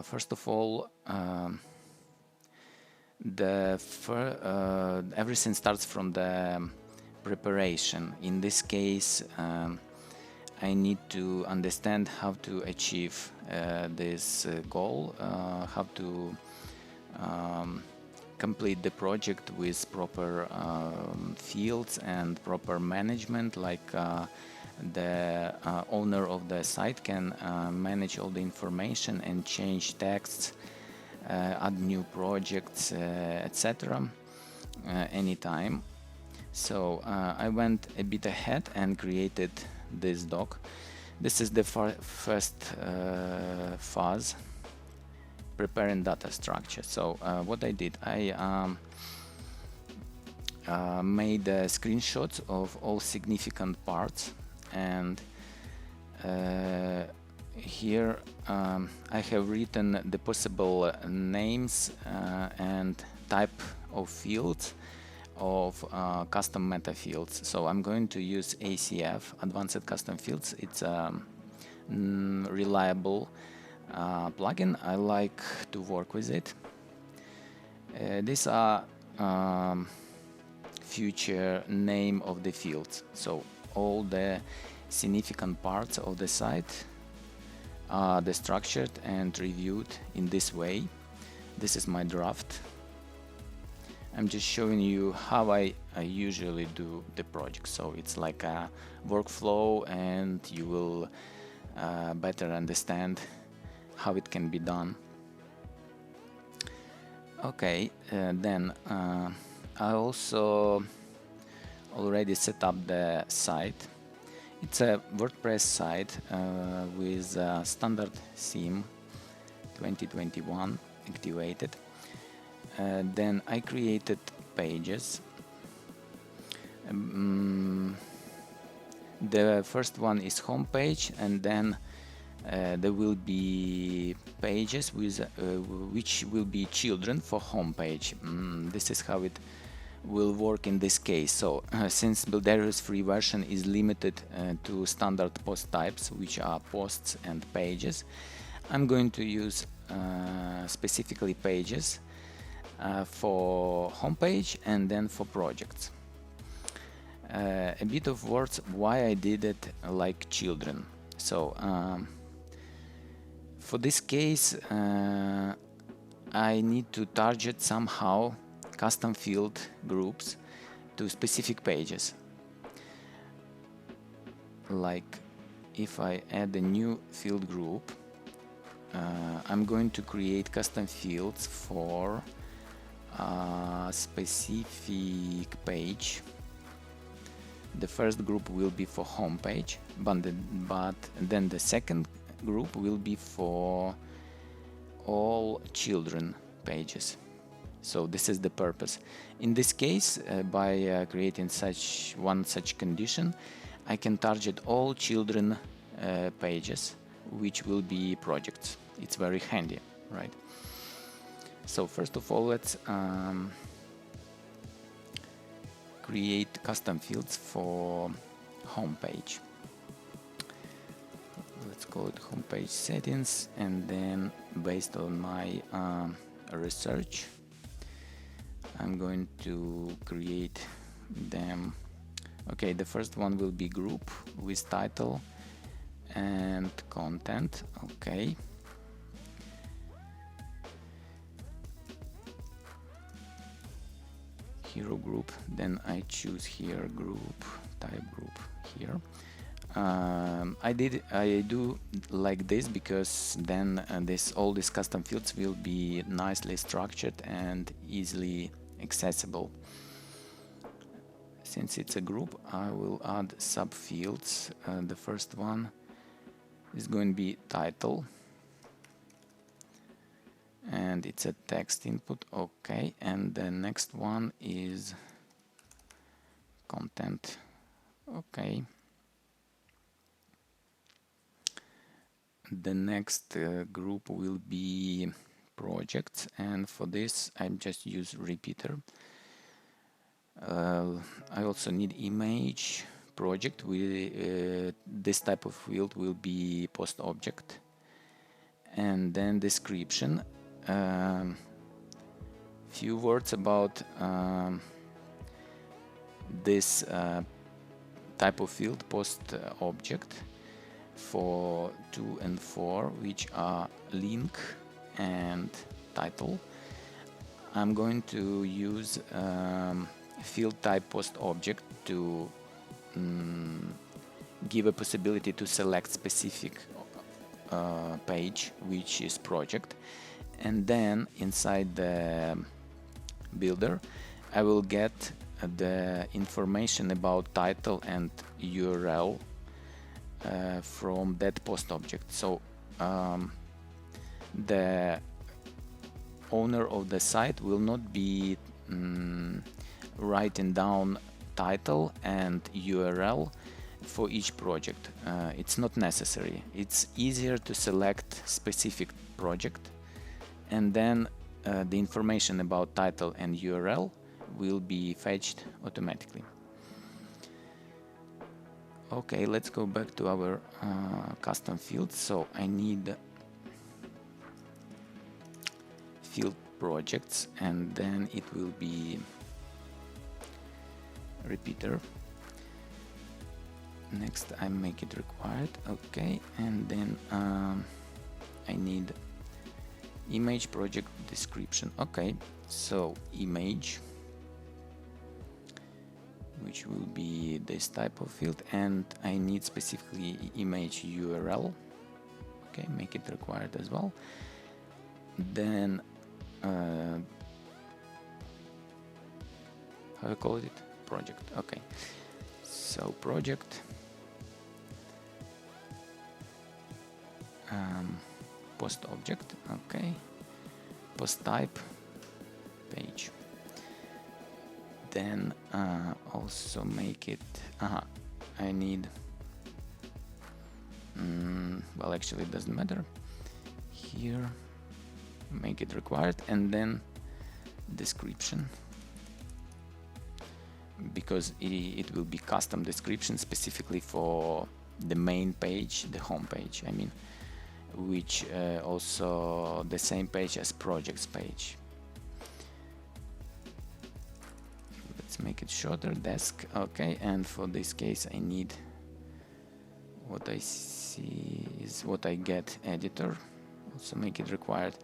First of all, everything starts from the preparation. In this case, I need to understand how to achieve this goal, how to complete the project with proper fields and proper management, like the owner of the site can manage all the information and change texts, add new projects, etc. Anytime. So I went a bit ahead and created this doc. This is the first phase, preparing data structure. So what I did, I made screenshots of all significant parts, and here I have written the possible names and type of fields of custom meta fields. So I'm going to use ACF, Advanced Custom Fields. It's a reliable plugin. I like to work with it. These are future name of the fields. So all the significant parts of the site are structured and reviewed in this way. This is my draft. I'm just showing you how I usually do the project. So it's like a workflow, and you will better understand how it can be done. Okay, then I also already set up the site. It's a WordPress site with a standard theme 2021 activated. Then I created pages. The first one is homepage, and then there will be pages with which will be children for homepage. This is how it will work in this case. So since Builderius free version is limited to standard post types, which are posts and pages, I'm going to use specifically pages for homepage and then for projects. A bit of words why I did it like children. So for this case I need to target somehow custom field groups to specific pages. Like if I add a new field group, I'm going to create custom fields for a specific page. The first group will be for home page, but then the second group will be for all children pages. So this is the purpose. In this case, by creating such condition, I can target all children pages, which will be projects. It's very handy, right? So first of all, let's create custom fields for homepage. Let's call it homepage settings, and then based on my research, I'm going to create them. Okay, the first one will be group with title and content. Okay. Hero group, then I choose here group, type group here. I do like this because then all these custom fields will be nicely structured and easily accessible. Since it's a group, I will add subfields. The first one is going to be title, and it's a text input. Okay, and the next one is content. Okay. The next group will be projects, and for this I just use repeater. I also need image project. This type of field will be post object, and then description. Few words about this type of field, post object for 2 and 4, which are link and title. I'm going to use field type post object to give a possibility to select specific page, which is project, and then inside the builder I will get the information about title and URL from that post object. So the owner of the site will not be writing down title and URL for each project. It's not necessary. It's easier to select specific project, and then the information about title and URL will be fetched automatically. Okay, let's go back to our custom fields. So I need field projects, and then it will be repeater. Next I make it required. Okay, and then I need image project description. Okay, so image, which will be this type of field, and I need specifically image URL. Okay, make it required as well. Then how I call it? Project. Okay, so project, post object. Okay, post type, page. Then also make it, I need, well, actually it doesn't matter. Here, make it required, and then description, because it will be custom description specifically for the main page, the home page, I mean, which also the same page as projects page. Let's make it shorter, desk. Okay, and for this case I need, what I see is what I get, editor. Also make it required.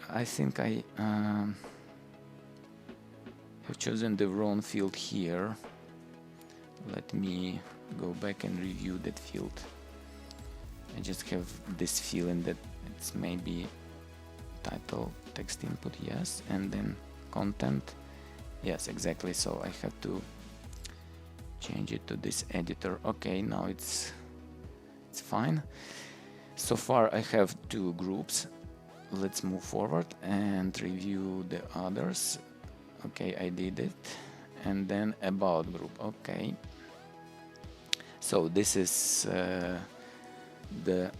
I think I have chosen the wrong field here. Let me go back and review that field. I just have this feeling that it's maybe title, text input, yes, and then content, yes, exactly. So I have to change it to this editor. Okay, now it's fine. So far I have 2 groups. Let's move forward and review the others. Okay, I did it. And then about group. Okay, so this is the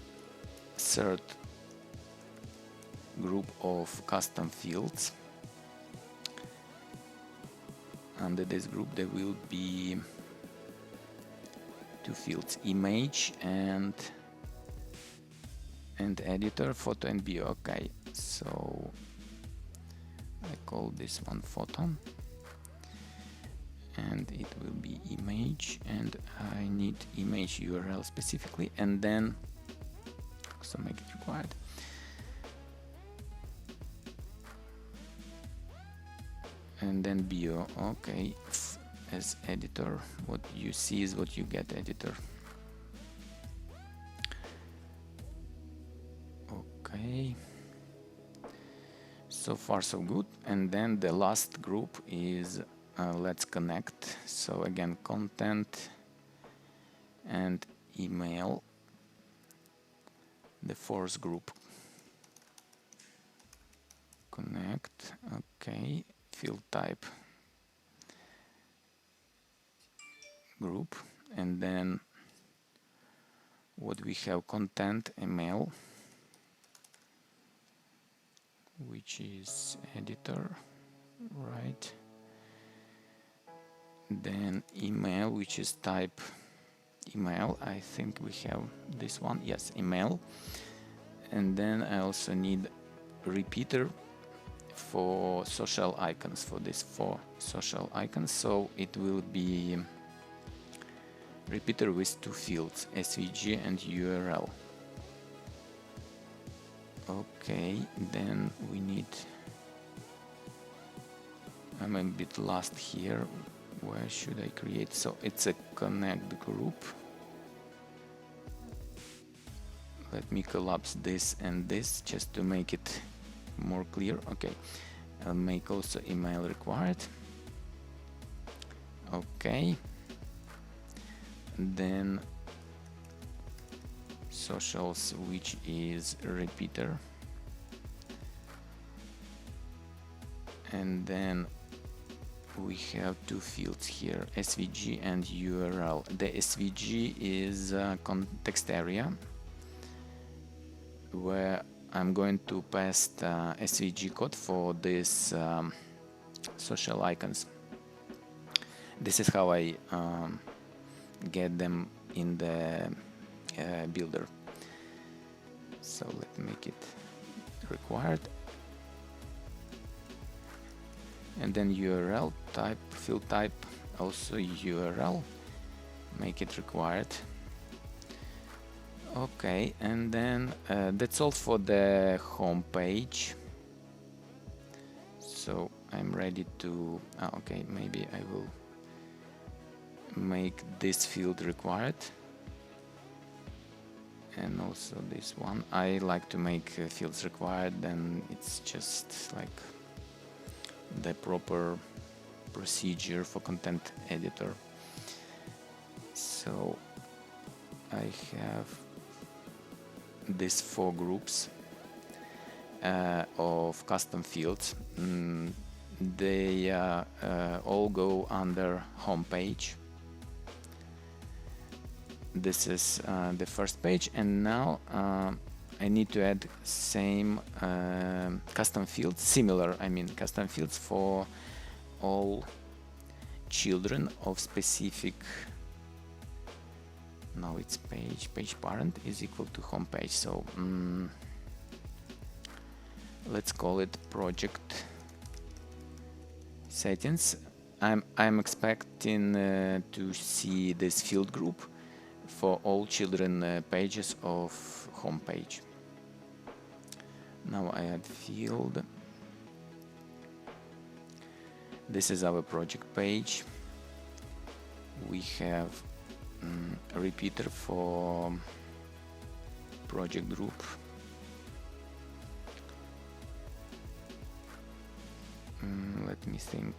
third group of custom fields. Under this group there will be 2 fields, image and editor, photo and bio. Okay, so I call this one photo, and it will be image, and I need image URL specifically, and then also make it required. And then bio. Okay, as editor, what you see is what you get, editor. Okay, so far so good. And then the last group is let's connect. So again, content and email, the fourth group, connect. Okay, field type group, and then what we have, content, email, which is editor, right? Then email, which is type email. I think we have this one, yes, email. and then I also need repeater for social icons, for these 4 social icons. So it will be repeater with 2 fields, SVG and URL. Okay, then we need, I'm a bit lost here. Where should I create? So it's a connect group. Let me collapse this and this just to make it more clear. Okay, I'll make also email required. Okay, then socials, which is repeater, and then we have 2 fields here, SVG and URL. The SVG is context area, where I'm going to pass the SVG code for these social icons. This is how I get them in the builder. So let's make it required, and then URL type, field type also URL, make it required. Okay, and then that's all for the home page. So I'm ready to okay, maybe I will make this field required, and also this one. I like to make fields required, then it's just like the proper procedure for content editor. So I have these 4 groups of custom fields. They all go under home page. This is the first page, and now I need to add same custom fields, similar, I mean custom fields for all children of specific. Now it's page parent is equal to home page. So let's call it project settings. I'm expecting to see this field group for all children pages of home page. Now I add field. This is our project page. We have a repeater for project group. Let me think.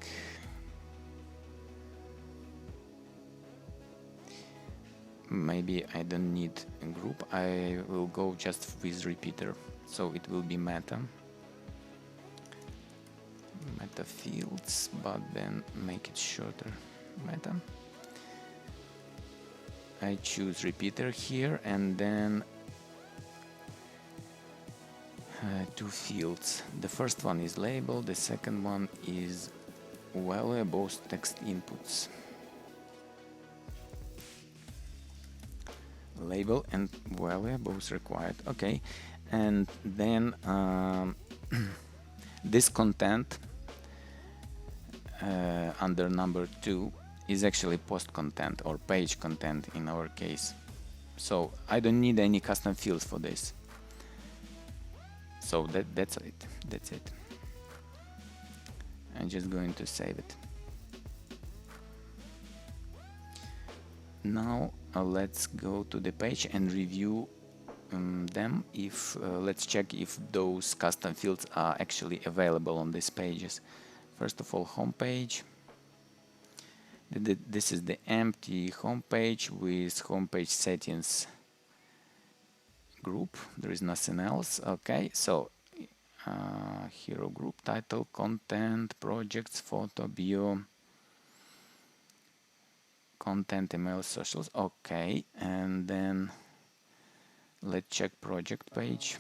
Maybe I don't need a group. I will go just with repeater. So it will be meta fields, but then make it shorter. Meta. I choose repeater here, and then 2 fields. The first one is label, the second one is valuables text inputs. Label and valuables required. Okay, and then this content under number 2 is actually post content or page content in our case. So I don't need any custom fields for this. So that's it. I'm just going to save it. Now let's go to the page and review them. If let's check if those custom fields are actually available on these pages. First of all, home page. This is the empty home page with home page settings group. There is nothing else. Okay, so hero group, title, content, projects, photo, bio, content, email, socials. Okay, and then let's check project page.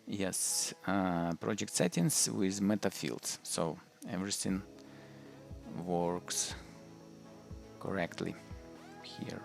Yes, project settings with meta fields. So everything works correctly here.